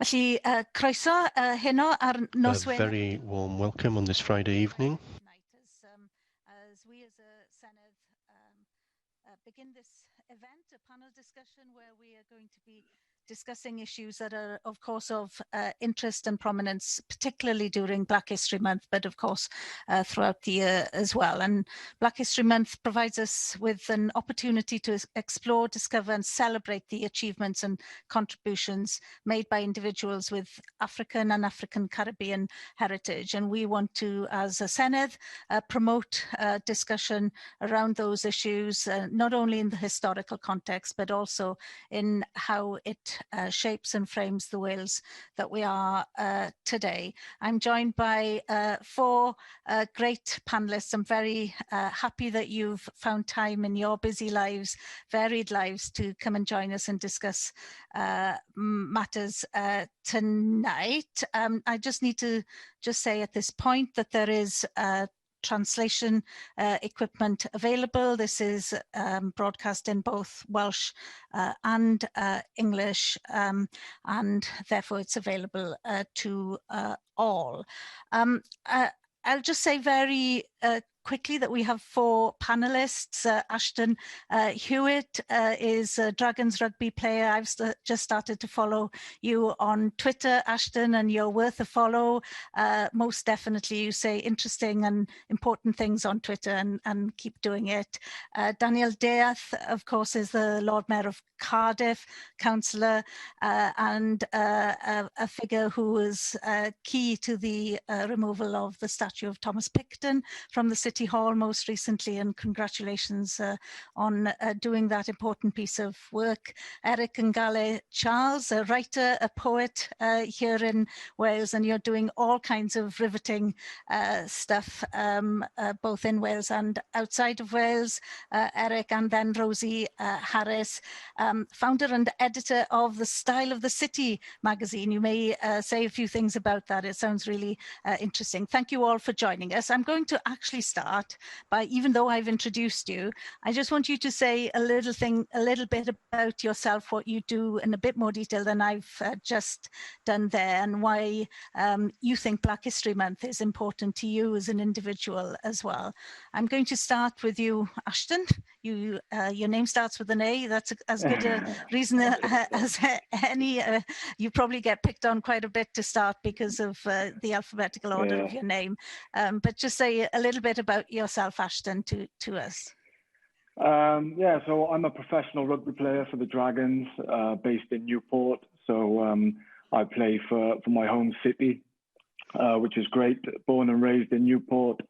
Felly, croeso heno ar nos A very warm welcome on this Friday evening. As we as a Senedd begin this event, a panel discussion where we are going to be discussing issues that are, of course, of interest and prominence, particularly during Black History Month, but of course throughout the year as well. And Black History Month provides us with an opportunity to explore, discover and celebrate the achievements and contributions made by individuals with African and African-Carribean heritage. And we want to, as a Senedd, promote discussion around those issues, not only in the historical context, but also in how it shapes and frames the Wales that we are today. I'm joined by four great panellists. I'm very happy that you've found time in your busy lives, varied lives, to come and join us and discuss matters tonight. I just need to say at this point that there is translation equipment available. This is broadcast in both Welsh and English, and therefore it's available to all. I'll just say very quickly that we have four panellists. Ashton Hewitt is a Dragons rugby player. I've just started to follow you on Twitter, Ashton, and you're worth a follow. Most definitely you say interesting and important things on Twitter, and keep doing it. Daniel Death, of course, is the Lord Mayor of Cardiff, Councillor, and a figure who was key to the removal of the statue of Thomas Picton from the City Hall most recently, and congratulations on doing that important piece of work. Eric Ngalle Charles, a writer, a poet here in Wales, and you're doing all kinds of riveting stuff, both in Wales and outside of Wales. Eric, and then Rosie Harris, founder and editor of The Style of the City magazine. You may say a few things about that. It sounds really interesting. Thank you all for joining us. I'm going to actually start by, even though I've introduced you, I just want you to say a little bit about yourself, what you do in a bit more detail than I've just done there, and why you think Black History Month is important to you as an individual as well. I'm going to start with you, Ashton. Your name starts with an A. That's as good a reason as any. You probably get picked on quite a bit to start because of the alphabetical order of your name. But just say a little bit about yourself, Ashton, to us. Yeah, so I'm a professional rugby player for the Dragons, based in Newport. So I play for my home city, which is great. Born and raised in Newport,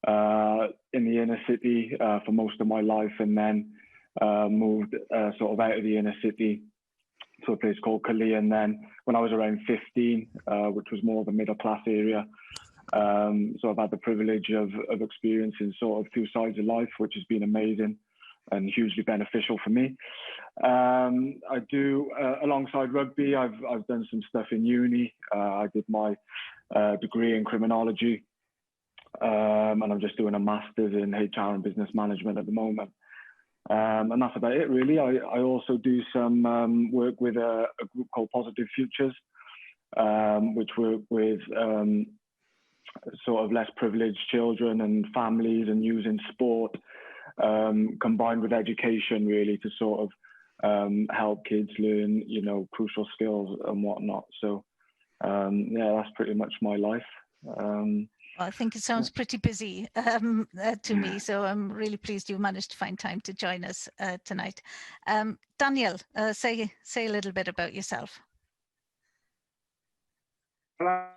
in the inner city for most of my life, and then moved sort of out of the inner city to a place called Ngalle. And then when I was around 15, which was more of a middle class area, so I've had the privilege of experiencing sort of two sides of life, which has been amazing and hugely beneficial for me. I do, alongside rugby, I've done some stuff in uni. I did my degree in criminology, and I'm just doing a master's in HR and business management at the moment. And that's about it, really. I also do some work with a group called Positive Futures, which work with sort of less privileged children and families, and using sport combined with education, really, to sort of help kids learn, you know, crucial skills and whatnot. So yeah, that's pretty much my life. Well, I think it sounds pretty busy to me, so I'm really pleased you managed to find time to join us tonight. Daniel, say a little bit about yourself. Hello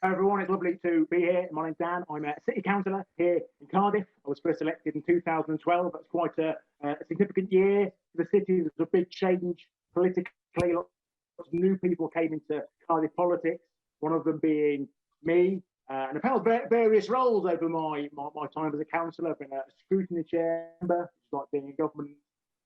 everyone, it's lovely to be here. My name's Dan, I'm a City Councillor here in Cardiff. I was first elected in 2012. That's quite a significant year for the city. There's a big change politically. Lots of new people came into Cardiff politics, one of them being me. And I've held various roles over my time as a councillor. I've been a scrutiny chair, which is like being a government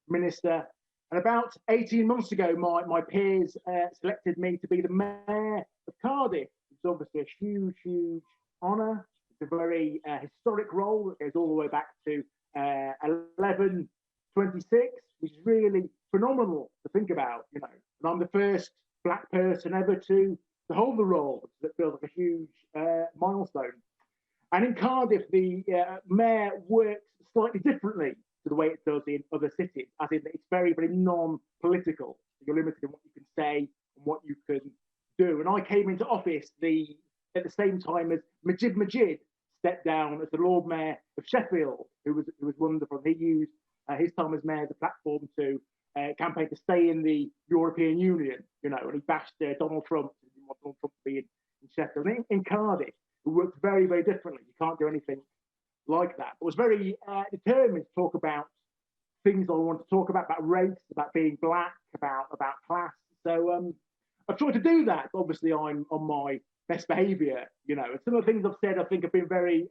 minister. And about 18 months ago, my peers selected me to be the mayor of Cardiff. It's obviously a huge, huge honour. It's a very historic role that goes all the way back to 1126, which is really phenomenal to think about, you know. And I'm the first black person ever to hold the role. That feels like a huge milestone. And in Cardiff, the mayor works slightly differently to the way it does in other cities, as in it's very, very non-political. You're limited in what you can say and what you can do. And I came into office at the same time as Majid stepped down as the Lord Mayor of Sheffield, who was wonderful. He used his time as mayor as a platform to campaign to stay in the European Union, and he bashed Donald Trump. He didn't want Donald Trump to be in Sheffield. In Cardiff, it works very, very differently. You can't do anything like that. I was very determined to talk about things I want to talk about race, about being black, about class. So I've tried to do that. Obviously, I'm on my best behaviour, and some of the things I've said I think have been very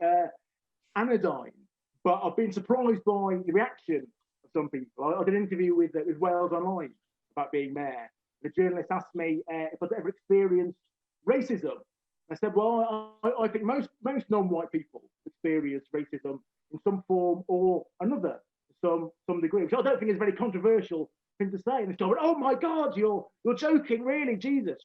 anodyne, but I've been surprised by the reaction of some people. I did an interview with Wales Online about being mayor. The journalist asked me if I'd ever experienced racism. I said, well, I think most non-white people experience racism in some form or another, to some degree, which I don't think is a very controversial thing to say. And they went, oh my God, you're joking, really, Jesus,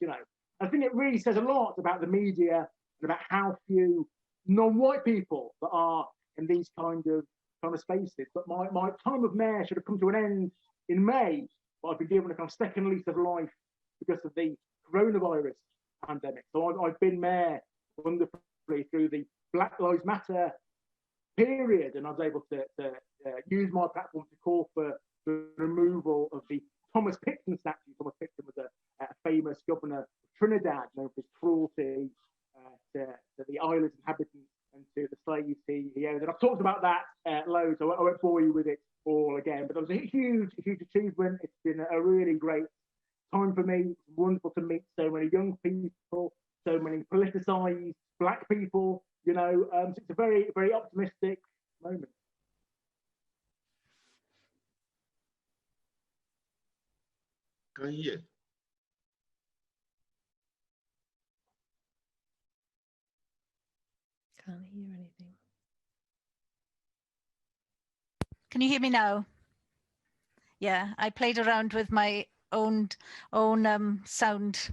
I think it really says a lot about the media and about how few non-white people that are in these kind of spaces. But my time of mayor should have come to an end in May, but I've been given a kind of second lease of life because of the coronavirus pandemic. So I've been mayor wonderfully through the Black Lives Matter period, and I was able to use my platform to call for the removal of the Thomas Picton statue. Thomas Picton was a famous governor of Trinidad, known for his cruelty to the island's inhabitants and to the slaves he owned. And I've talked about that loads, so I won't bore you with it all again. But it was a huge achievement. It's been a really great time for me. It's wonderful to meet so many young people, so many politicised black people. So it's a very, very optimistic moment. Can you hear? Can't hear anything. Can you hear me now? Yeah, I played around with my own sound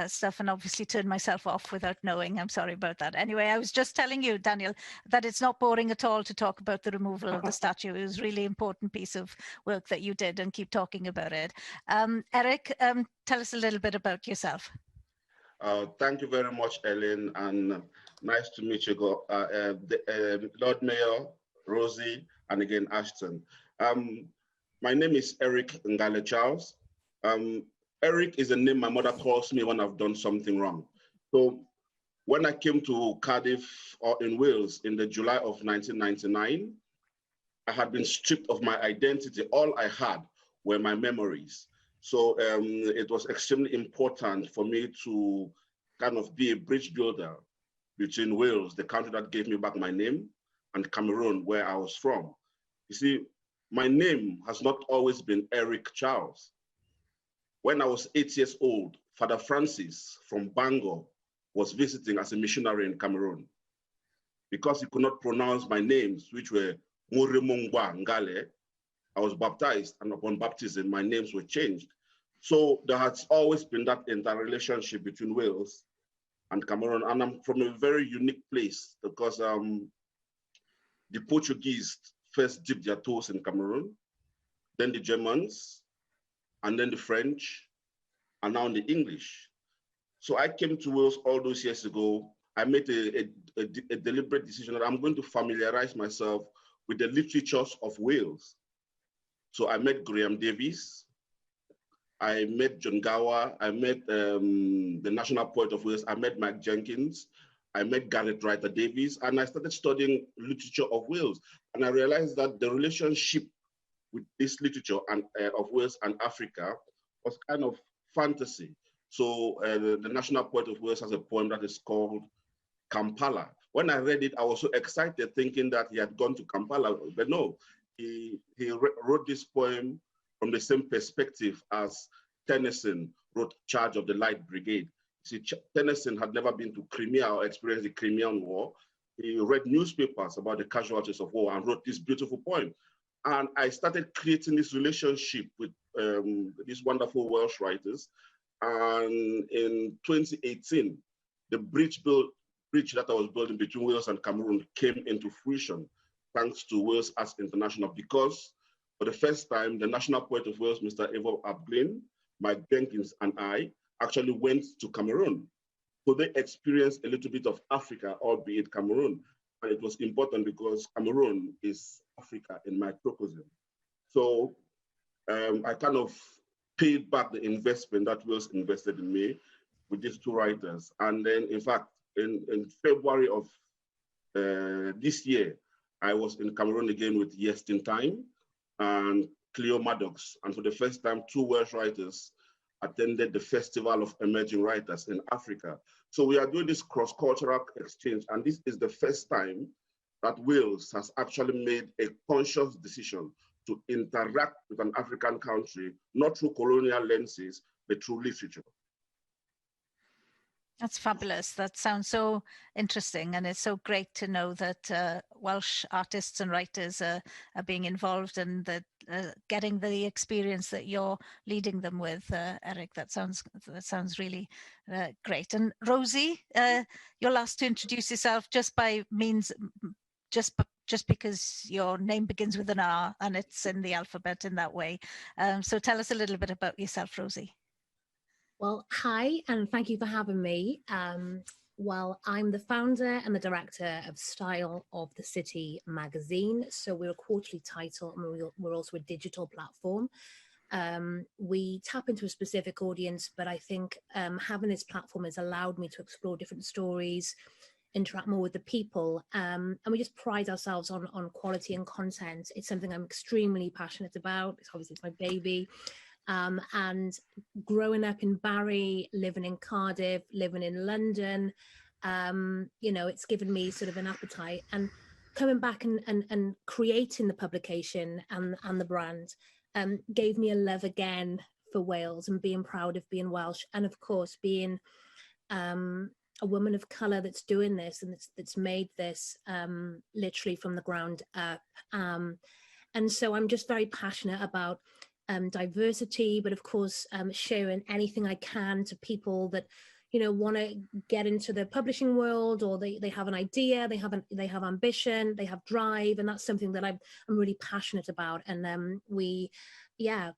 stuff and obviously turned myself off without knowing. I'm sorry about that. Anyway, I was just telling you, Daniel, that it's not boring at all to talk about the removal of the statue. It was a really important piece of work that you did, and keep talking about it. Eric, tell us a little bit about yourself. Thank you very much, Elin, and nice to meet you, Lord Mayor, Rosie, and again, Ashton. My name is Eric Ngalle Charles. Eric is a name my mother calls me when I've done something wrong. So when I came to Cardiff or in Wales in the July of 1999, I had been stripped of my identity. All I had were my memories. So it was extremely important for me to kind of be a bridge builder between Wales, the country that gave me back my name, and Cameroon, where I was from. You see, my name has not always been Eric Charles. When I was 8 years old, Father Francis from Bangor was visiting as a missionary in Cameroon. Because he could not pronounce my names, which were Muremongwa Ngalle, I was baptized, and upon baptism, my names were changed. So there has always been that interrelationship between Wales and Cameroon, and I'm from a very unique place because the Portuguese first dipped their toes in Cameroon, then the Germans, and then the French, and now the English. So I came to Wales all those years ago. I made a deliberate decision that I'm going to familiarize myself with the literatures of Wales. So I met Graham Davies, I met John Gower, I met the national poet of Wales, I met Mike Jenkins, I met Gareth Ryder Davies, and I started studying literature of Wales. And I realized that the relationship with this literature and of Wales and Africa was kind of fantasy. So the national poet of Wales has a poem that is called Kampala. When I read it, I was so excited thinking that he had gone to Kampala, but no, he wrote this poem from the same perspective as Tennyson wrote Charge of the Light Brigade. See, Tennyson had never been to Crimea or experienced the Crimean War. He read newspapers about the casualties of war and wrote this beautiful poem. And I started creating this relationship with these wonderful Welsh writers. And in 2018, the bridge that I was building between Wales and Cameroon came into fruition, thanks to Wales Arts International, because for the first time, the National Poet of Wales, Mr. Evo Abglin, Mike Jenkins, and I actually went to Cameroon. So they experienced a little bit of Africa, albeit Cameroon. And it was important because Cameroon is Africa in microcosm. So I kind of paid back the investment that Wales invested in me with these two writers. And then, in fact, in February of this year, I was in Cameroon again with Yestin Time and Cleo Maddox. And for the first time, two Welsh writers attended the Festival of Emerging Writers in Africa. So we are doing this cross-cultural exchange, and this is the first time that Wales has actually made a conscious decision to interact with an African country, not through colonial lenses, but through literature. That's fabulous. That sounds so interesting, and it's so great to know that Welsh artists and writers are being involved and that getting the experience that you're leading them with, Eric. That sounds really great. And Rosie, you're asked to introduce yourself just because your name begins with an R and it's in the alphabet in that way. So tell us a little bit about yourself, Rosie. Well, hi, and thank you for having me. Well, I'm the founder and the director of Style of the City magazine. So we're a quarterly title, and we're also a digital platform. We tap into a specific audience, but I think having this platform has allowed me to explore different stories, interact more with the people, and we just pride ourselves on quality and content. It's something I'm extremely passionate about. It's my baby. And growing up in Barry, living in Cardiff, living in London, you know, it's given me sort of an appetite, and coming back and creating the publication and the brand gave me a love again for Wales and being proud of being Welsh, and of course being a woman of colour that's doing this and that's made this literally from the ground up. And so I'm just very passionate about diversity, but of course sharing anything I can to people that, you know, want to get into the publishing world, or they have an idea, they have ambition, they have drive, and that's something that I'm really passionate about. And yeah,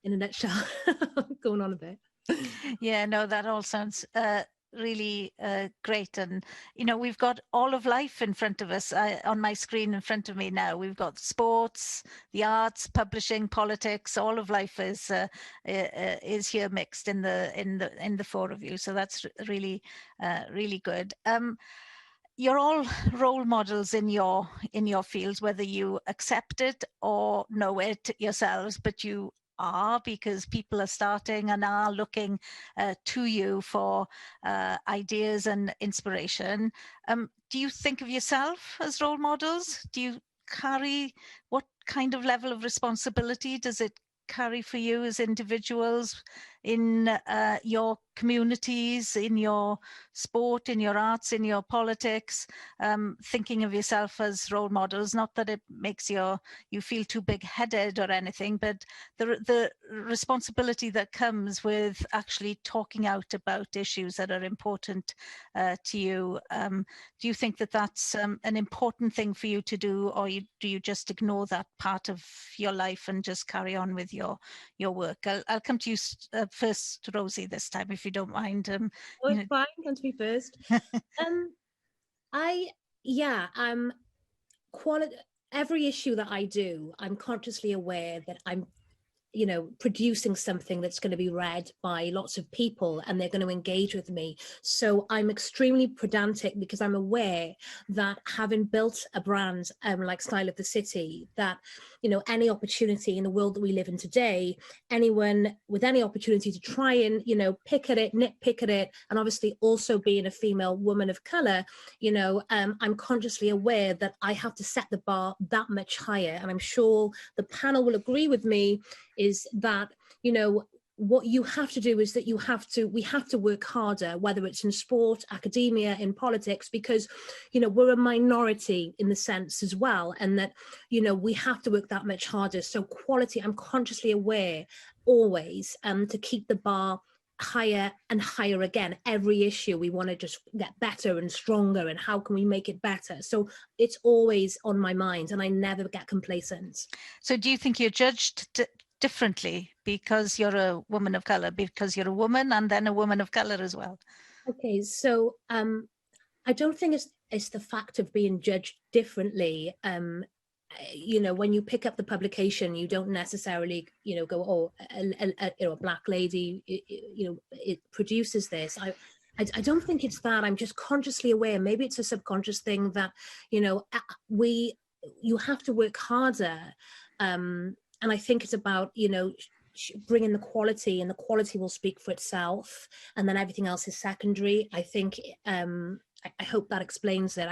in a nutshell, going on a bit. Yeah, no, that all sounds really great. And you know, we've got all of life in front of us. On my screen in front of me now, we've got sports, the arts, publishing, politics. All of life is here mixed in the four of you. So that's really really good. You're all role models in your fields, whether you accept it or know it yourselves, but you are, because people are starting and are looking to you for ideas and inspiration. Do you think of yourself as role models? Do you carry, what kind of level of responsibility does it carry for you as individuals in your communities, in your sport, in your arts, in your politics, thinking of yourself as role models? Not that it makes you feel too big-headed or anything, but the responsibility that comes with actually talking out about issues that are important to you. Do you think that that's an important thing for you to do, or do you just ignore that part of your life and just carry on with your work? I'll come to you first, Rosie, this time, if you don't mind. Oh, it's fine. Come to me first. Every issue that I do, I'm consciously aware that I'm, you know, producing something that's going to be read by lots of people and they're going to engage with me. So I'm extremely pedantic, because I'm aware that having built a brand like Style of the City, that, you know, any opportunity in the world that we live in today, anyone with any opportunity to try and, you know, nitpick at it, and obviously also being a female woman of colour, you know, I'm consciously aware that I have to set the bar that much higher. And I'm sure the panel will agree with me, is that, you know, what you have to do is that we have to work harder, whether it's in sport, academia, in politics, because, you know, we're a minority in the sense as well, and that, you know, we have to work that much harder. So quality, I'm consciously aware always to keep the bar higher and higher again. Every issue we want to just get better and stronger, and how can we make it better? So it's always on my mind, and I never get complacent. So do you think you're judged differently because you're a woman of color, because you're a woman and then a woman of color as well? Okay, so I don't think it's the fact of being judged differently. You know, when you pick up the publication, you don't necessarily, you know, go, oh, a black lady, you know, it produces this. I don't think it's that. I'm just consciously aware. Maybe it's a subconscious thing that, you know, you have to work harder. And I think it's about, you know, bringing the quality, and the quality will speak for itself, and then everything else is secondary. I think I hope that explains it.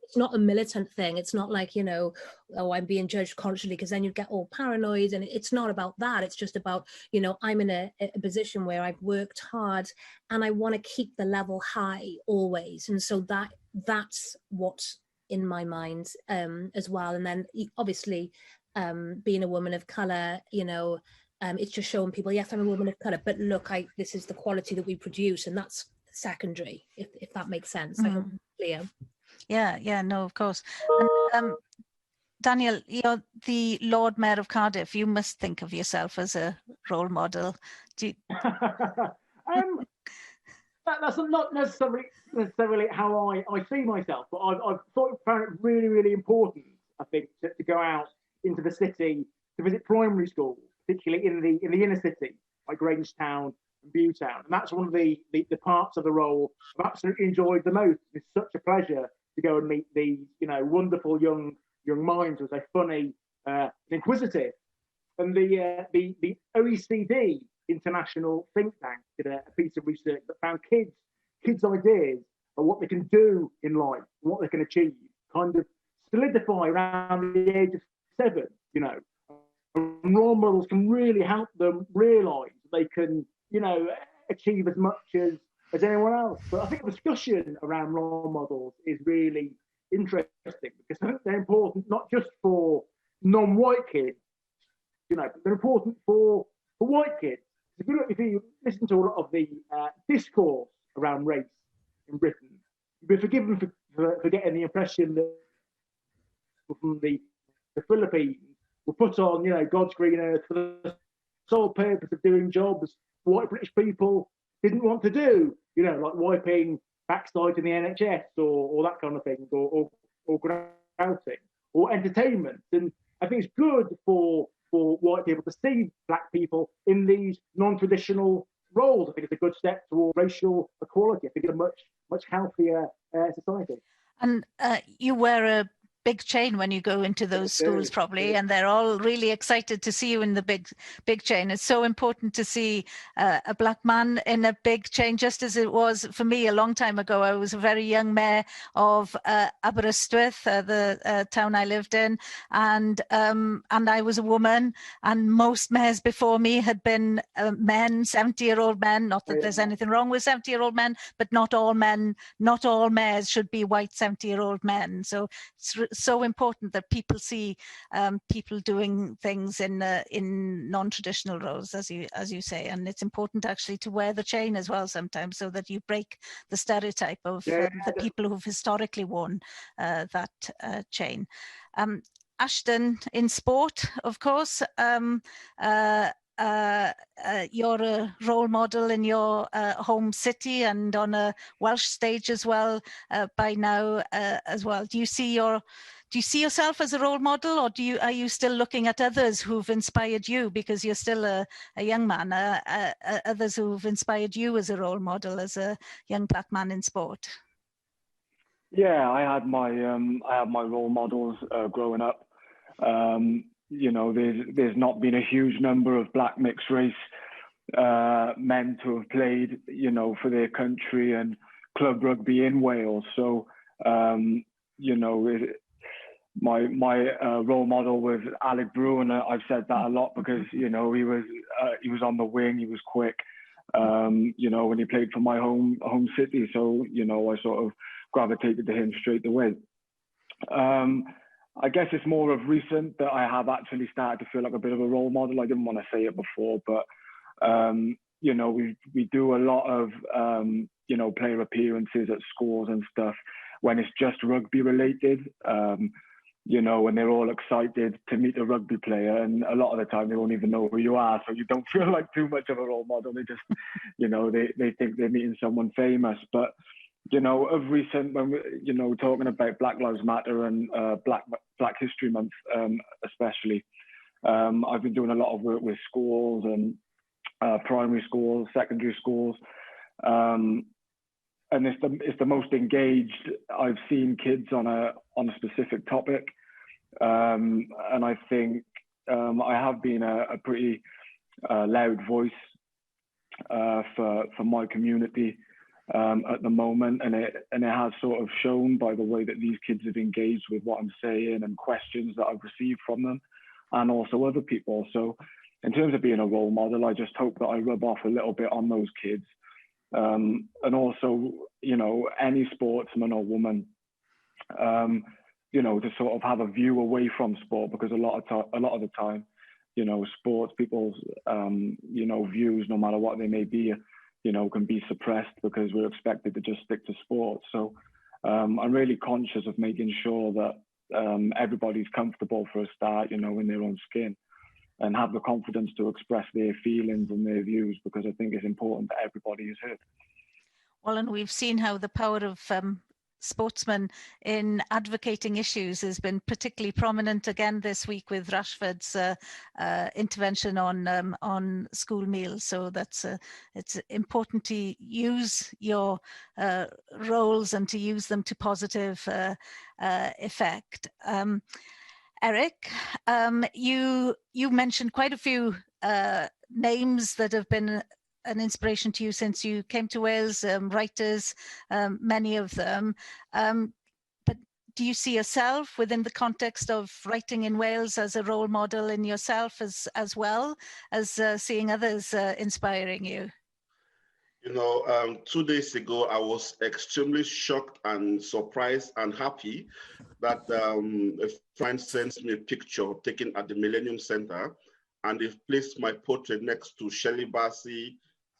It's not a militant thing. It's not like, you know, oh, I'm being judged constantly, because then you get all paranoid. And it's not about that. It's just about, you know, I'm in a position where I've worked hard and I want to keep the level high always. And so that's what's in my mind as well. And then obviously being a woman of color, you know, it's just showing people, yes, I'm a woman of color, but look, this is the quality that we produce, and that's secondary, if that makes sense. I hope it's clear. Yeah, no, of course. And, Daniel, you're the Lord Mayor of Cardiff. You must think of yourself as a role model. That's not necessarily how I see myself, but I've sort of found it really, really important, I think, to go out into the city to visit primary schools, particularly in the inner city, like Grangetown and Bewtown. And that's one of the parts of the role I've absolutely enjoyed the most. It's such a pleasure to go and meet these, you know, wonderful young minds who are so funny and inquisitive. And the OECD International think tank did a piece of research that found kids' ideas of what they can do in life, what they can achieve, kind of solidify around the age of 7, you know. And role models can really help them realise they can, you know, achieve as much as anyone else. But I think the discussion around role models is really interesting, because I think they're important not just for non-white kids, you know, but they're important for white kids. If you listen to a lot of the discourse around race in Britain, you'll be forgiven for getting the impression that from the Philippines were put on, you know, God's green earth for the sole purpose of doing jobs white British people didn't want to do, you know, like wiping backside in the NHS or that kind of thing, or grouting or entertainment. And I think it's good for white people to see black people in these non-traditional roles. I think it's a good step toward racial equality. I think it's a much healthier society. And you wear a big chain when you go into those schools, probably, and they're all really excited to see you in the big chain. It's so important to see a black man in a big chain, just as it was for me a long time ago. I was a very young mayor of Aberystwyth, the town I lived in, and I was a woman, and most mayors before me had been men, 70-year-old men. Not that there's anything wrong with 70-year-old men, but not all mayors should be white 70-year-old men. So it's so important that people see people doing things in non-traditional roles, as you say, and it's important actually to wear the chain as well sometimes, so that you break the stereotype of the people who've historically worn that chain. Ashton, in sport, of course, you're a role model in your home city and on a Welsh stage as well by now as well. Do you see yourself as a role model, or are you still looking at others who've inspired you, because you're still a young man, others who've inspired you as a role model as a young black man in sport? Yeah, I had my role models growing up. You know, there's not been a huge number of black mixed race men to have played, you know, for their country and club rugby in Wales. So, you know, my role model was Alec Brewer. I've said that a lot because, you know, he was on the wing, he was quick, you know, when he played for my home city. So, you know, I sort of gravitated to him straight away. I guess it's more of recent that I have actually started to feel like a bit of a role model. I didn't want to say it before, but you know, we do a lot of, you know, player appearances at schools and stuff when it's just rugby related, you know, when they're all excited to meet a rugby player, and a lot of the time they won't even know who you are, so you don't feel like too much of a role model. They just, you know, they think they're meeting someone famous. But, you know, of recent, when we, you know, talking about Black Lives Matter and Black History Month, especially, I've been doing a lot of work with schools and primary schools, secondary schools, and it's the most engaged I've seen kids on a specific topic, and I think I have been a pretty loud voice for my community at the moment, and it has sort of shown by the way that these kids have engaged with what I'm saying and questions that I've received from them, and also other people. So in terms of being a role model, I just hope that I rub off a little bit on those kids. And also, you know, any sportsman or woman, you know, to sort of have a view away from sport, because a lot of the time, you know, sports people's, you know, views, no matter what they may be, you know, can be suppressed because we're expected to just stick to sport. So I'm really conscious of making sure that everybody's comfortable for a start, you know, in their own skin, and have the confidence to express their feelings and their views, because I think it's important that everybody is heard. Well, and we've seen how the power of sportsmen in advocating issues has been particularly prominent again this week with Rashford's intervention on school meals. So that's it's important to use your roles and to use them to positive effect. Eric, you mentioned quite a few names that have been an inspiration to you since you came to Wales, writers, many of them. But do you see yourself within the context of writing in Wales as a role model in yourself as well as seeing others inspiring you? You know, 2 days ago, I was extremely shocked and surprised and happy that a friend sends me a picture taken at the Millennium Center, and they've placed my portrait next to Shelley Bassey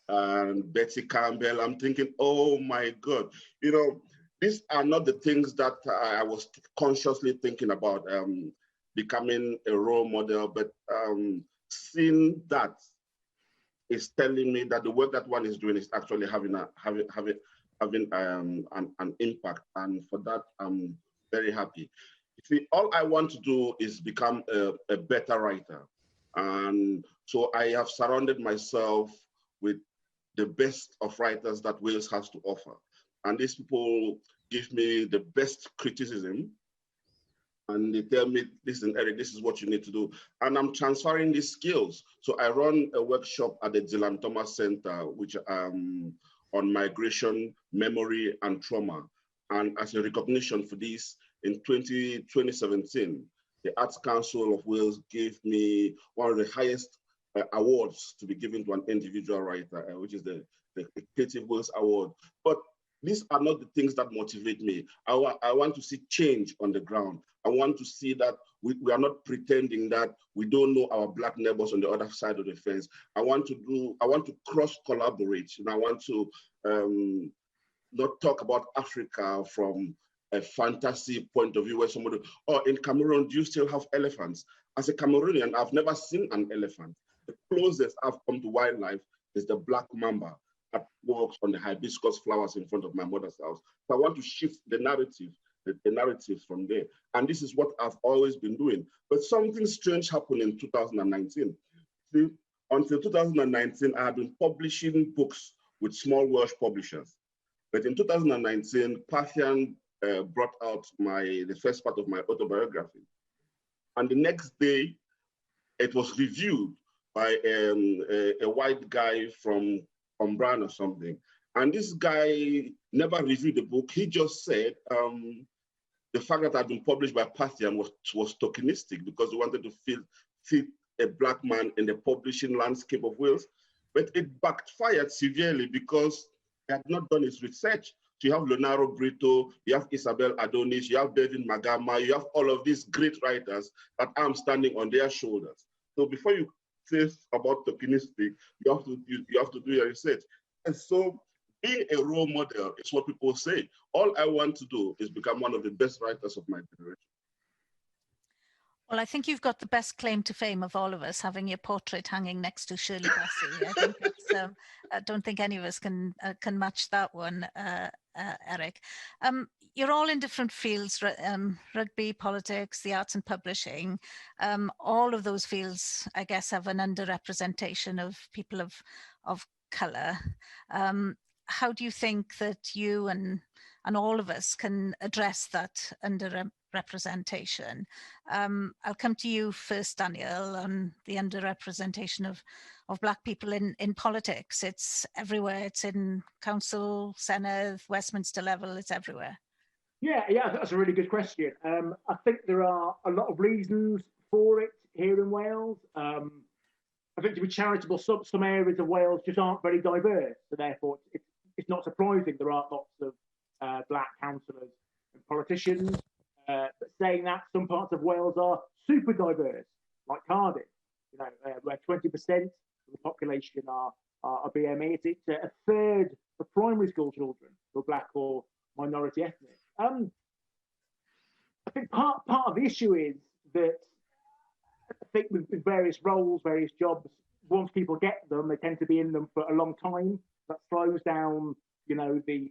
and Betty Campbell. I'm thinking, oh my God, you know, these are not the things that I was consciously thinking about, becoming a role model, but seeing that is telling me that the work that one is doing is actually having an impact, and for that I'm very happy. See, all I want to do is become a better writer, and so I have surrounded myself with the best of writers that Wales has to offer, and these people give me the best criticism. And they tell me, listen, Eric, this is what you need to do. And I'm transferring these skills. So I run a workshop at the Dylan Thomas Center, which on migration, memory, and trauma. And as a recognition for this, in 2017, the Arts Council of Wales gave me one of the highest awards to be given to an individual writer, which is the Creative Wales Award. But these are not the things that motivate me. I want to see change on the ground. I want to see that we are not pretending that we don't know our Black neighbors on the other side of the fence. I want to cross-collaborate, and I want to not talk about Africa from a fantasy point of view where somebody, oh, in Cameroon, do you still have elephants? As a Cameroonian, I've never seen an elephant. The closest I've come to wildlife is the black mamba that walks on the hibiscus flowers in front of my mother's house. So I want to shift the narrative from there. And this is what I've always been doing. But something strange happened in 2019. See, until 2019, I had been publishing books with small Welsh publishers. But in 2019, Parthian brought out the first part of my autobiography. And the next day, it was reviewed by a white guy from Brown or something. And this guy never reviewed the book. He just said the fact that I'd been published by Parthian was tokenistic, because they wanted to fit a Black man in the publishing landscape of Wales. But it backfired severely because he had not done his research. So you have Leonardo Brito, you have Isabel Adonis, you have David Magama, you have all of these great writers that I'm standing on their shoulders. So before you says about tokenistic, you have to do your research. And so being a role model is what people say. All I want to do is become one of the best writers of my generation. Well, I think you've got the best claim to fame of all of us, having your portrait hanging next to Shirley Bassey. I think that's, I don't think any of us can match that one, Eric. You're all in different fields, rugby, politics, the arts and publishing. All of those fields, I guess, have an underrepresentation of people of colour. How do you think that you and all of us can address that underrepresentation? I'll come to you first, Daniel, on the underrepresentation of Black people in politics. It's everywhere. It's in council, Senedd, Westminster level. It's everywhere. Yeah, that's a really good question. I think there are a lot of reasons for it here in Wales. I think, to be charitable, some areas of Wales just aren't very diverse, so therefore it's not surprising there aren't lots of Black councillors and politicians. But saying that, some parts of Wales are super diverse, like Cardiff, where 20% of the population are BME. It's a third of primary school children who are Black or minority ethnic. I think part of the issue is that I think with various roles, various jobs, once people get them, they tend to be in them for a long time. That slows down, the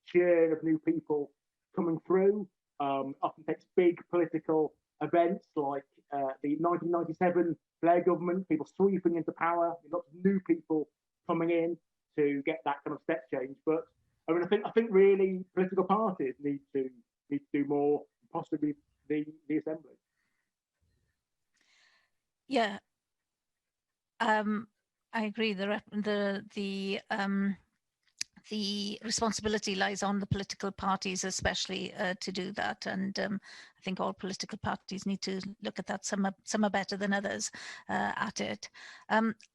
churn of new people coming through. Often takes big political events like the 1997 Blair government, people sweeping into power, lots of new people coming in to get that kind of step change. But I mean, I think really political parties need to do more, possibly the assembly. Yeah, I agree. The responsibility lies on the political parties, especially to do that. And I think all political parties need to look at that. Some are better than others at it.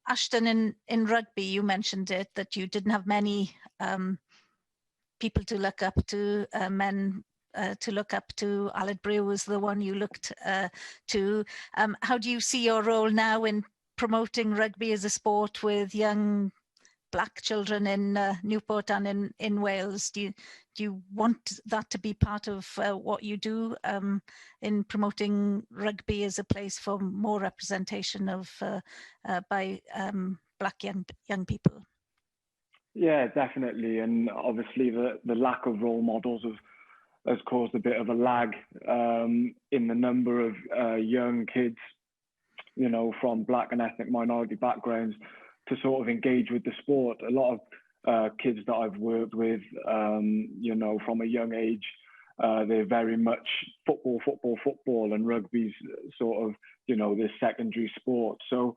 Ashton, in rugby, you mentioned it, that you didn't have many people to look up to, men to look up to. Aled Brew was the one you looked to. How do you see your role now in promoting rugby as a sport with young Black children in Newport and in Wales? Do you want that to be part of what you do in promoting rugby as a place for more representation of by Black young people? Yeah, definitely. And obviously the lack of role models has caused a bit of a lag in the number of young kids, from Black and ethnic minority backgrounds to sort of engage with the sport. A lot of kids that I've worked with, from a young age, they're very much football, and rugby's sort of, this secondary sport. So,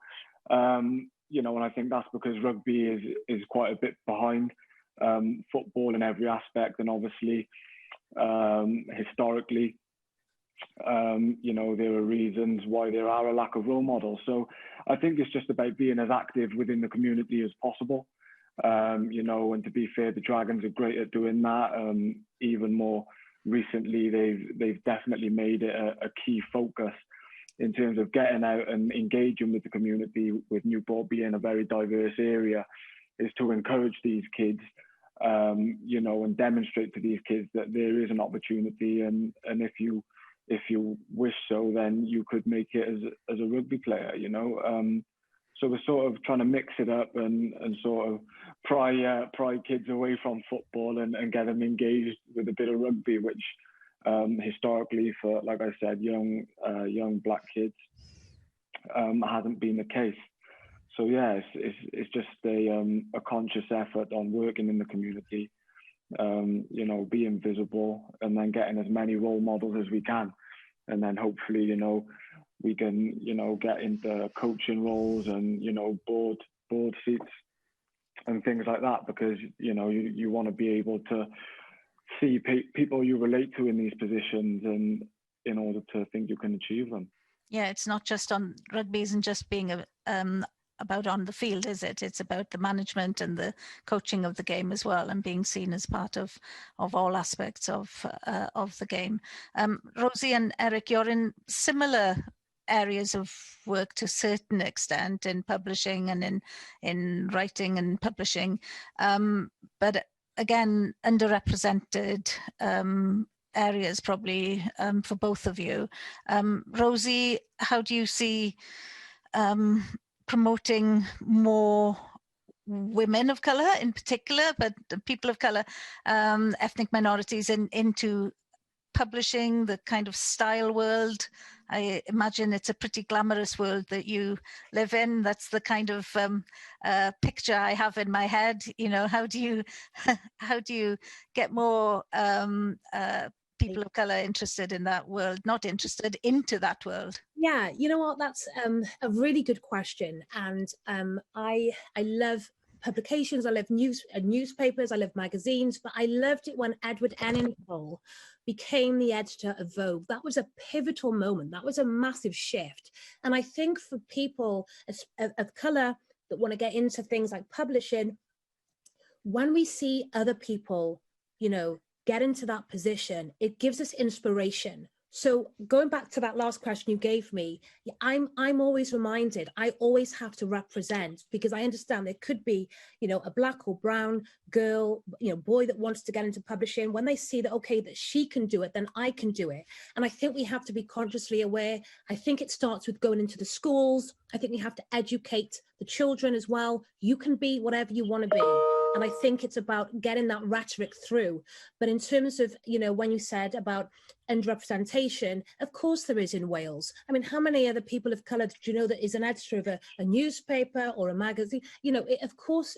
and I think that's because rugby is quite a bit behind football in every aspect. And obviously, historically, there are reasons why there are a lack of role models. So I think it's just about being as active within the community as possible. And to be fair, the Dragons are great at doing that. Even more recently, they've definitely made it a key focus in terms of getting out and engaging with the community, with Newport being a very diverse area, is to encourage these kids, and demonstrate to these kids that there is an opportunity, and if you wish so, then you could make it as a rugby player, So we're sort of trying to mix it up and sort of pry kids away from football and get them engaged with a bit of rugby, which historically, for, like I said, young Black kids, hasn't been the case. So yeah, it's just a conscious effort on working in the community, being visible, and then getting as many role models as we can, and then hopefully, we can, get into coaching roles and, board seats and things like that, because, you want to be able to see people you relate to in these positions, and in order to think you can achieve them. Yeah, it's not just on rugby, isn't just being about on the field, is it? It's about the management and the coaching of the game as well, and being seen as part of all aspects of the game. Rosie and Eric, you're in similar areas of work to a certain extent in publishing and in writing and publishing, but again, underrepresented areas probably for both of you. Rosie, how do you see promoting more women of colour in particular, but people of colour, ethnic minorities into publishing, the kind of style world? I imagine it's a pretty glamorous world that you live in. That's the kind of picture I have in my head. You know, how do you get more people of colour interested in that world, not interested, into that world? Yeah, you know what, that's a really good question. And I love publications, I love newspapers, I love magazines, but I loved it when Edward Enninful became the editor of Vogue. That was a pivotal moment. That was a massive shift. And I think for people of colour that want to get into things like publishing, when we see other people, you know, get into that position, it gives us inspiration. So going back to that last question you gave me, I'm always reminded, I always have to represent, because I understand there could be, you know, a black or brown girl, you know, boy that wants to get into publishing. When they see that, okay, that she can do it, then I can do it. And I think we have to be consciously aware. I think it starts with going into the schools. I think we have to educate the children as well. You can be whatever you want to be. And I think it's about getting that rhetoric through. But in terms of, you know, when you said about underrepresentation, of course there is in Wales. I mean, how many other people of colour do you know that is an editor of a newspaper or a magazine? You know, of course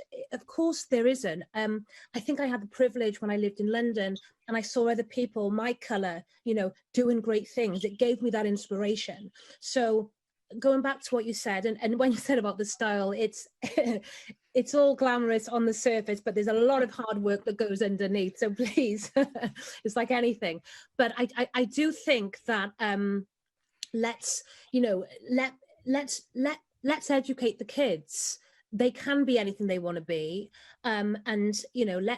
there isn't. I think I had the privilege when I lived in London and I saw other people, my colour, you know, doing great things. It gave me that inspiration. So going back to what you said, and when you said about the style, it's it's all glamorous on the surface, but there's a lot of hard work that goes underneath. So please, it's like anything. But I do think that let's educate the kids. They can be anything they want to be, and you know,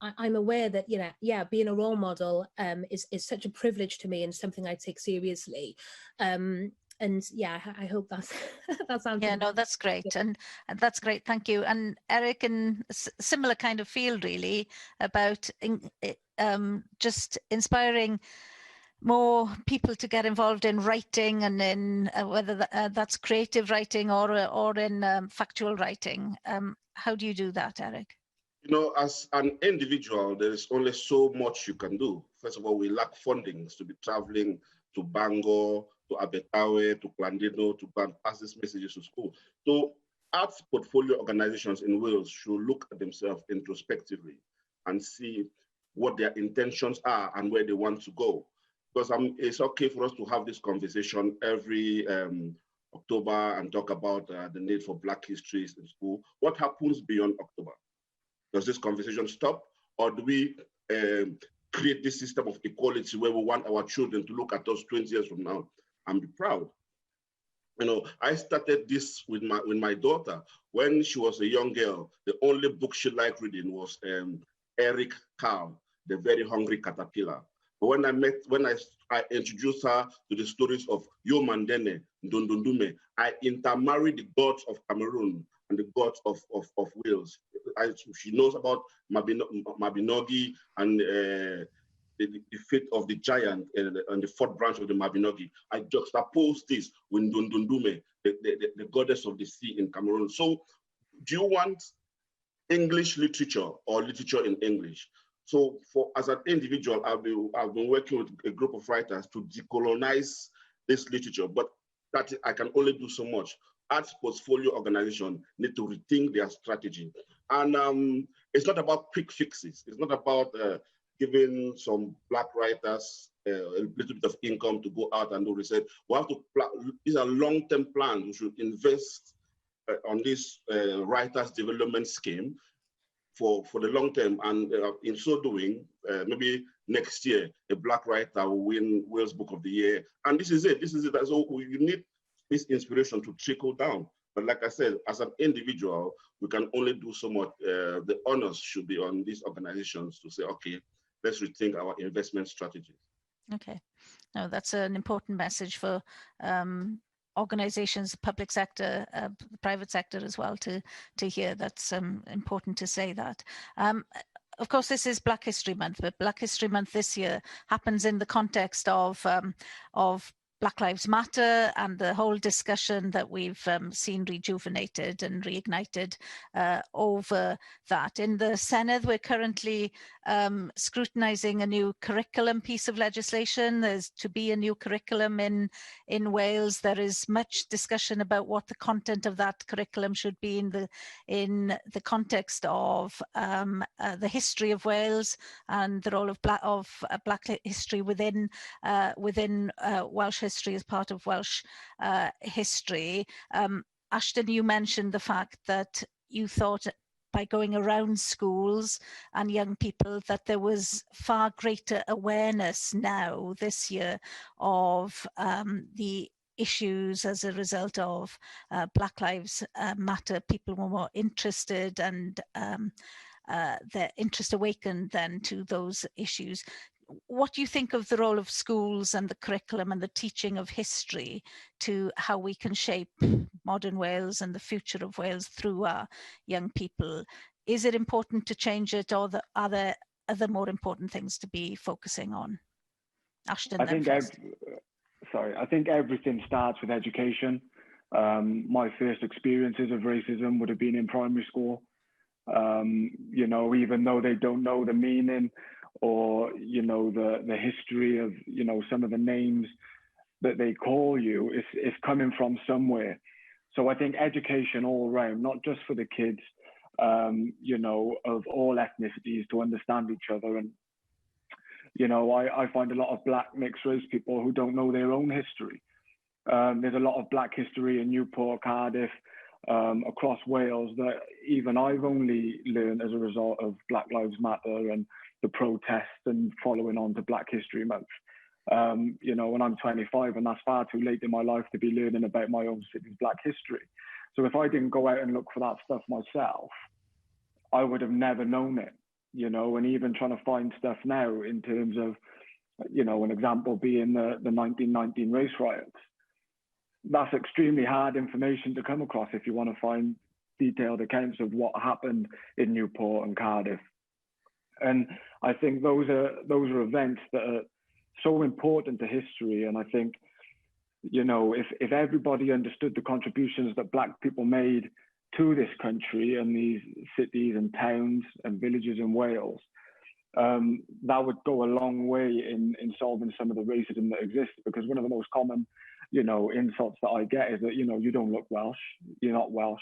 I'm aware that, you know, yeah, being a role model is such a privilege to me and something I take seriously. And yeah, I hope that's that sounds. Yeah, no, that's great, and that's great. Thank you. And Eric, in a similar kind of field, really, about just inspiring more people to get involved in writing, and in whether that's creative writing or in factual writing. How do you do that, Eric? You know, as an individual, there is only so much you can do. First of all, we lack fundings to be traveling to Bangor, to Abetawe, to Clandino, to go and pass these messages to school. So arts portfolio organizations in Wales should look at themselves introspectively and see what their intentions are and where they want to go. Because it's okay for us to have this conversation every October and talk about the need for Black histories in school. What happens beyond October? Does this conversation stop? Or do we create this system of equality where we want our children to look at us 20 years from now and be proud? You know, I started this with my daughter. When she was a young girl, the only book she liked reading was Eric Carle, The Very Hungry Caterpillar. But when I introduced her to the stories of Yo Mandene, Ndundundume, I intermarried the gods of Cameroon and the gods of Wales. She knows about Mabinogi and the fate of the giant and the fourth branch of the Mabinogi. I juxtaposed this with Ndundundume, the goddess of the sea in Cameroon. So do you want English literature or literature in English? So as an individual, I've been working with a group of writers to decolonize this literature, but that I can only do so much. Arts portfolio organizations need to rethink their strategy. And it's not about quick fixes. It's not about giving some Black writers a little bit of income to go out and do research. We have to these are long-term plans. We should invest on this writers development scheme for the long term, and in so doing, maybe next year a Black writer will win Wales Book of the Year, and this is it. So you need this inspiration to trickle down. But like I said, as an individual, we can only do so much. The onus should be on these organizations to say, okay, let's rethink our investment strategy. Okay, no, that's an important message for organisations, the public sector, the private sector as well to hear. That's important to say that. Of course, this is Black History Month, but Black History Month this year happens in the context of Black Lives Matter and the whole discussion that we've seen rejuvenated and reignited over that. In the Senedd, we're currently scrutinising a new curriculum piece of legislation. There's to be a new curriculum in Wales. There is much discussion about what the content of that curriculum should be in the context of the history of Wales and the role of Black history within Welsh history as part of Welsh history. Ashton, you mentioned the fact that you thought by going around schools and young people that there was far greater awareness now this year of the issues as a result of Black Lives Matter. People were more interested and their interest awakened then to those issues. What do you think of the role of schools and the curriculum and the teaching of history to how we can shape modern Wales and the future of Wales through our young people? Is it important to change it, or are there other more important things to be focusing on? Ashton, I think everything starts with education. My first experiences of racism would have been in primary school. You know, even though they don't know the meaning or, you know, the history of, you know, some of the names that they call you, it's coming from somewhere. So I think education all around, not just for the kids, you know, of all ethnicities to understand each other. And, you know, I find a lot of Black mixed race people who don't know their own history. There's a lot of Black history in Newport, Cardiff, across Wales that even I've only learned as a result of Black Lives Matter and the protests and following on to Black History Month. You know, when I'm 25, and that's far too late in my life to be learning about my own city's Black history. So if I didn't go out and look for that stuff myself, I would have never known it, you know, and even trying to find stuff now in terms of, you know, an example being the 1919 race riots. That's extremely hard information to come across if you want to find detailed accounts of what happened in Newport and Cardiff. And I think those are events that are so important to history. And I think, you know, if everybody understood the contributions that Black people made to this country and these cities and towns and villages in Wales, that would go a long way in solving some of the racism that exists. Because one of the most common, you know, insults that I get is that, you know, you don't look Welsh, you're not Welsh,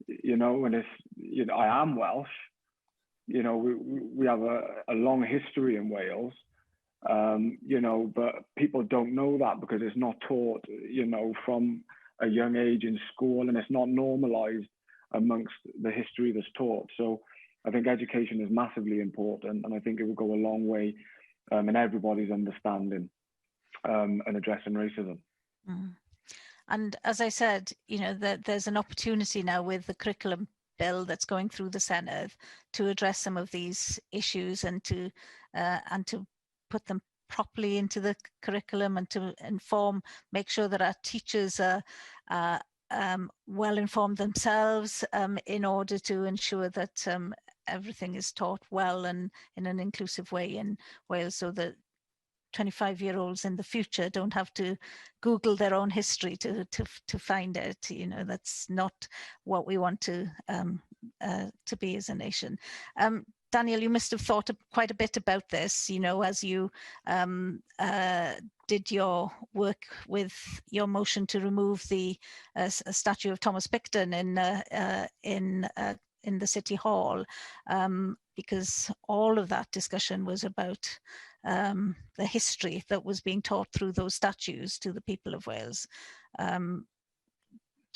you know, and it's, you know, I am Welsh. You know, we have a long history in Wales, you know, but people don't know that because it's not taught, you know, from a young age in school, and it's not normalized amongst the history that's taught. So I think education is massively important, and I think it will go a long way in everybody's understanding and addressing racism. Mm. And as I said, you know, there's an opportunity now with the curriculum bill that's going through the Senedd to address some of these issues and to put them properly into the curriculum and to make sure that our teachers are well informed themselves in order to ensure that everything is taught well and in an inclusive way in Wales, so that 25-year-olds in the future don't have to Google their own history to find it. You know, that's not what we want to be as a nation. Daniel, you must have thought quite a bit about this, you know, as you did your work with your motion to remove the statue of Thomas Picton in the City Hall, because all of that discussion was about the history that was being taught through those statues to the people of Wales. Do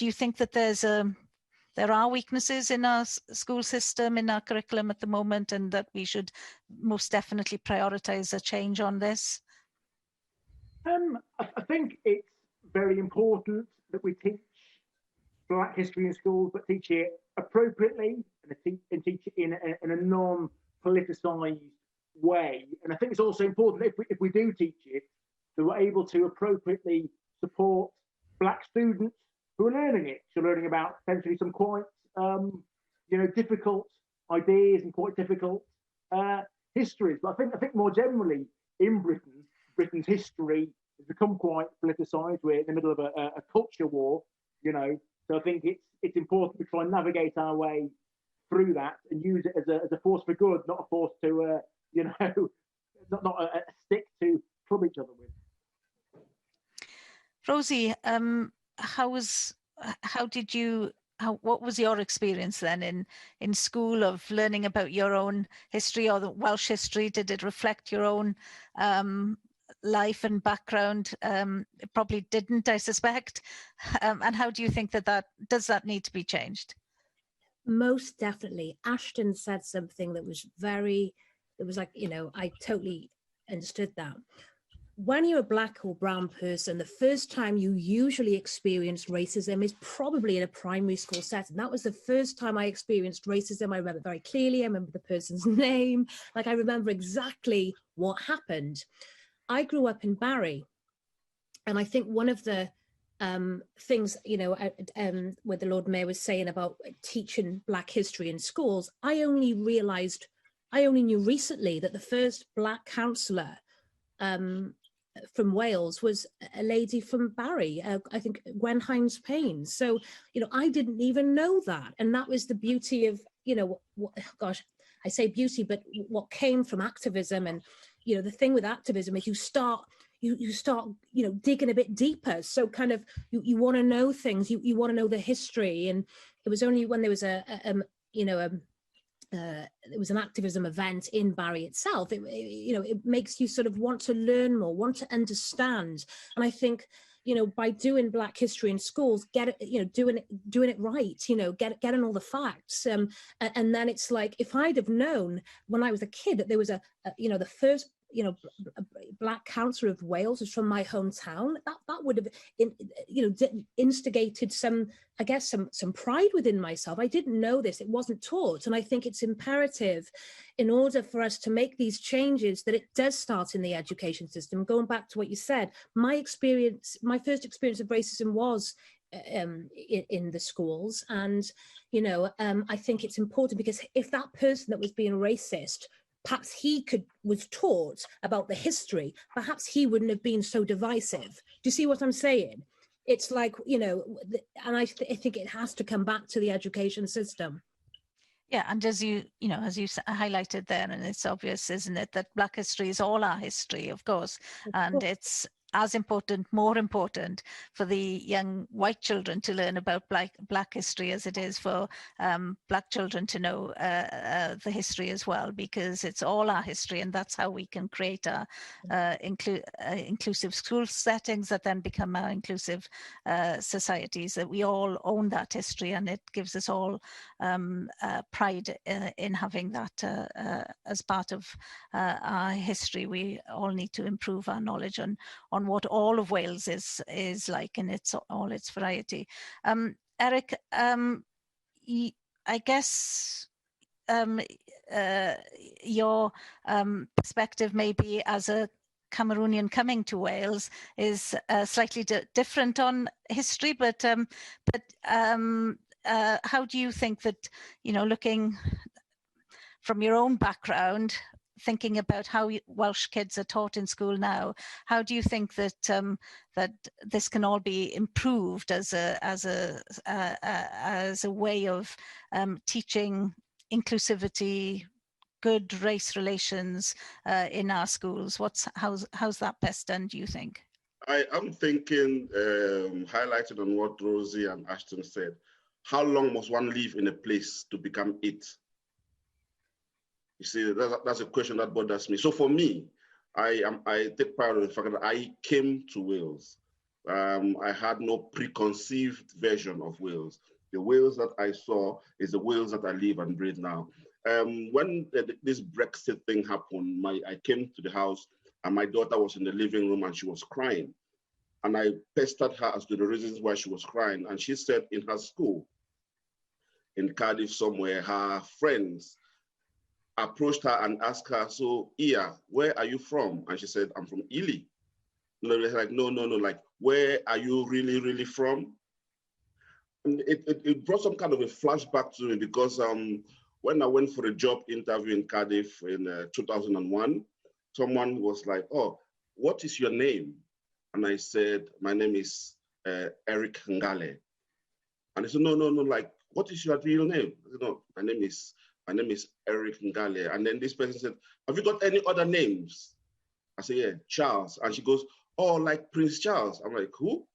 you think that there are weaknesses in our school system, in our curriculum at the moment, and that we should most definitely prioritise a change on this? I think it's very important that we teach Black history in schools, but teach it appropriately and teach it in a non-politicised way. And I think it's also important if we do teach it, that we're able to appropriately support Black students who are learning it. So learning about potentially some quite, difficult ideas and quite difficult histories. But I think more generally in Britain, Britain's history has become quite politicised. We're in the middle of a culture war, So I think it's important to try and navigate our way through that and use it as a force for good, not a force to, not a stick to club each other with. Rosie, what was your experience then in school of learning about your own history or the Welsh history? Did it reflect your own life and background? It probably didn't, I suspect. And how do you think does that need to be changed? Most definitely. Ashton said something that was like, I totally understood that. When you're a Black or brown person, the first time you usually experience racism is probably in a primary school setting. That was the first time I experienced racism. I remember very clearly. I remember the person's name. Like, I remember exactly what happened. I grew up in Barry. And I think one of the things, where the Lord Mayor was saying about teaching Black history in schools, I only knew recently that the first Black councillor from Wales was a lady from Barry, I think Gwen Hines Payne. So, I didn't even know that. And that was the beauty of, gosh, I say beauty, but what came from activism. And, the thing with activism is you start, digging a bit deeper. So kind of, you want to know things, you want to know the history. And it was only when there was it was an activism event in Barry itself. It makes you sort of want to learn more, want to understand. And I think, by doing Black history in schools, doing it right, getting all the facts. And then it's like, if I'd have known when I was a kid that there was the first, Black councillor of Wales is from my hometown, that would have instigated some pride within myself. I didn't know this, it wasn't taught. And I think it's imperative, in order for us to make these changes, that it does start in the education system. Going back to what you said, my first experience of racism was in the schools. And I think it's important, because if that person that was being racist, perhaps he was taught about the history, perhaps he wouldn't have been so divisive. Do you see what I'm saying? It's like, and I think it has to come back to the education system. Yeah, and as you highlighted there, and it's obvious, isn't it, that Black history is all our history, of course, and it's as important, more important for the young white children to learn about Black history as it is for Black children to know the history as well, because it's all our history, and that's how we can create our inclusive school settings that then become our inclusive societies, that we all own that history, and it gives us all pride in having that as part of our history. We all need to improve our knowledge on what all of Wales is like in all its variety. Eric, I guess your perspective maybe as a Cameroonian coming to Wales is slightly different on history, but how do you think that, looking from your own background, thinking about how Welsh kids are taught in school now, how do you think that that this can all be improved as a way of teaching inclusivity, good race relations in our schools? How's that best done, do you think? I'm thinking, highlighted on what Rosie and Ashton said, how long must one live in a place to become it? You see, that's a question that bothers me. So for me, I take pride in the fact that I came to Wales. I had no preconceived version of Wales. The Wales that I saw is the Wales that I live and breathe now. When this Brexit thing happened, I came to the house and my daughter was in the living room and she was crying. And I pestered her as to the reasons why she was crying. And she said in her school, in Cardiff somewhere, her friends approached her and asked her, so Iya, where are you from? And she said, I'm from Ely. You know, they're like, no, like, where are you really from? And it brought some kind of a flashback to me because when I went for a job interview in Cardiff in 2001, someone was like, oh, what is your name? And I said, my name is Eric Ngalle. And they said, no, like, what is your real name? I said, no, my name is Eric Ngalle. And then this person said, have you got any other names? I said, yeah, Charles. And she goes, oh, like Prince Charles. I'm like, who?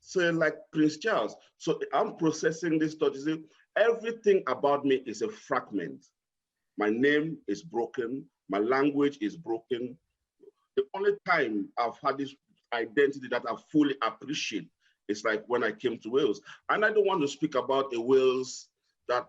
So like Prince Charles. So I'm processing this thought. You see, everything about me is a fragment. My name is broken. My language is broken. The only time I've had this identity that I fully appreciate is like when I came to Wales. And I don't want to speak about a Wales that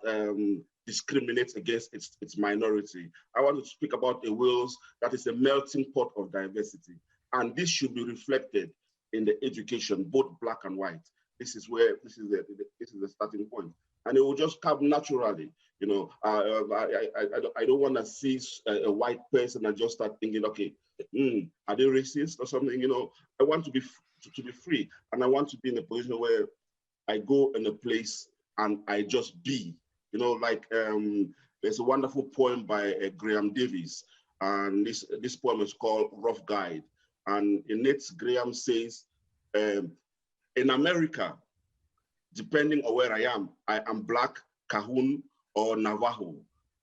discriminates against its minority. I want to speak about a Wales that is a melting pot of diversity. And this should be reflected in the education, both black and white. This is the starting point. And it will just come naturally. You know, I don't want to see a white person and just start thinking, okay, are they racist or something? You know, I want to be free, and I want to be in a position where I go in a place and I just be. You know, like there's a wonderful poem by Graham Davies, and this poem is called Rough Guide. And in it, Graham says, in America, depending on where I am Black, Cajun, or Navajo.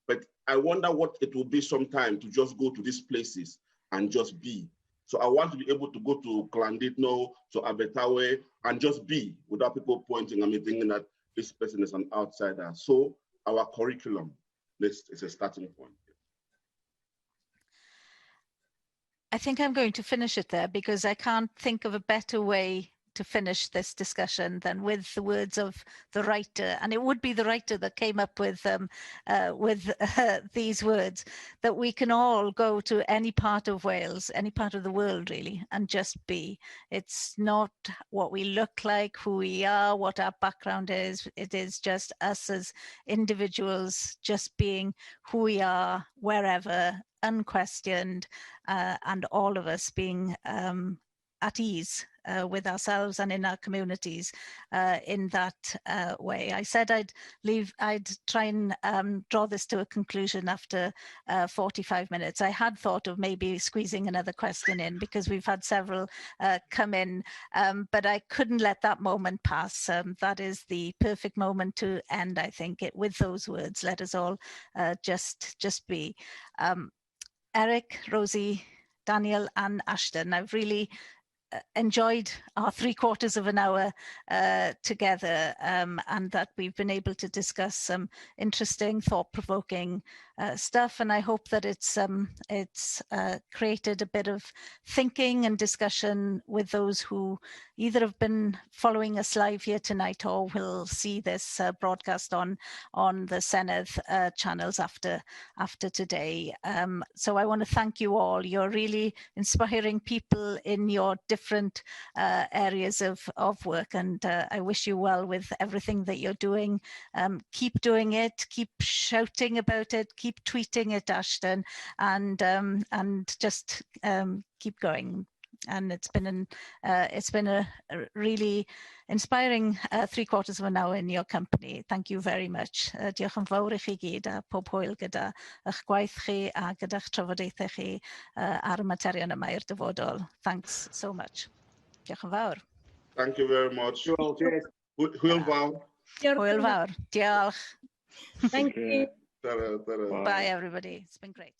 But I wonder what it will be sometime to just go to these places and just be. So I want to be able to go to Clandidno, to Abetawe, and just be without people pointing at me thinking that this person is an outsider. So our curriculum is a starting point. I think I'm going to finish it there because I can't think of a better way to finish this discussion than with the words of the writer. And it would be the writer that came up with these words, that we can all go to any part of Wales, any part of the world really, and just be. It's not what we look like, who we are, what our background is. It is just us as individuals just being who we are, wherever, unquestioned, and all of us being at ease with ourselves and in our communities in that way. I said I'd try and draw this to a conclusion after 45 minutes. I had thought of maybe squeezing another question in because we've had several come in, but I couldn't let that moment pass. That is the perfect moment to end, I think, with those words. Let us all just be. Eric, Rosie, Daniel and Ashton, I've really enjoyed our 3/4 of an hour together, and that we've been able to discuss some interesting, thought-provoking stuff, and I hope that it's created a bit of thinking and discussion with those who either have been following us live here tonight or will see this broadcast on the Senedd channels after today. So I want to thank you all. You're really inspiring people in your different areas of work, and I wish you well with everything that you're doing. Keep doing it, keep shouting about it, keep tweeting it, Ashton, and just keep going. And it's been a really inspiring 3/4 of an hour in your company. Thank you very much. Diolch yn fawr I chi gyd a pob hwyl gyda eich gwaith chi a gyda'ch trafodaethau chi ar y materion yma i'r dyfodol. Thanks so much. Diolch yn fawr. Thank you very much. Cheers. Hwyl fawr. Hwyl fawr. Diolch. Thank you. Ta-ra, ta-ra. Bye everybody. It's been great.